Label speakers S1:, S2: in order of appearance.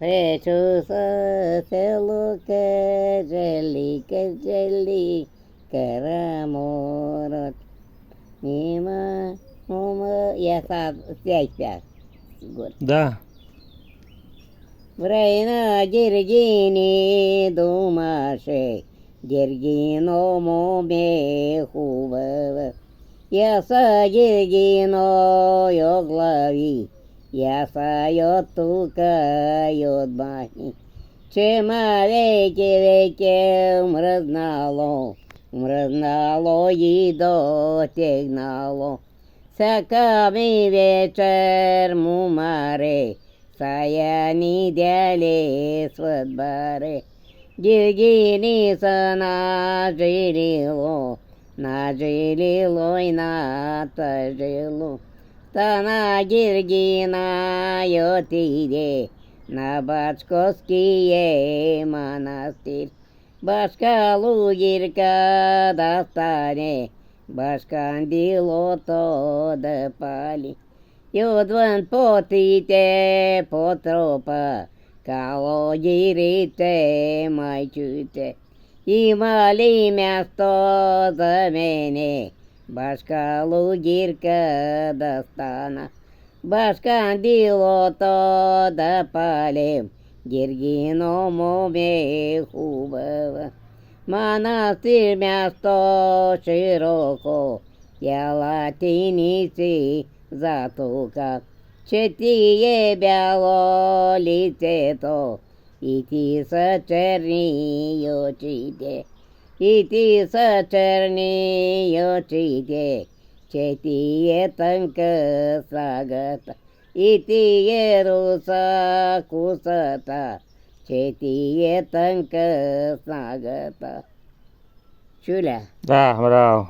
S1: Precious Каджали, Караморот, Мимо, я сам пять год.
S2: Да.
S1: Врайна Диргини думаше, Диргино моме хубава. Я са Диргино йоглави, я са йотука йодбахи. Чема веке мръзнало и дотегнало. Всяка ми вечер мумаре, саяни дяле сватбаре. Диргини са нажилило и натажило. Стана Диргина и отиде на Бачковские монастырь. Башка лугирка достане, башкан билото да пали. Юдван потите потропа, калодирите майчуте. Има ли място за мене, башка лугирка да стана? Башкан билото да палим, Диргино моме хубава. Манастир място широко, я латиници затука. Че ти е бяло лицето, и ти са черни очите. И ти са черни очите, че ти е тънка сагата. И ти е руса кусата, че ти е тънка снагата. Чуля?
S2: Да, браво.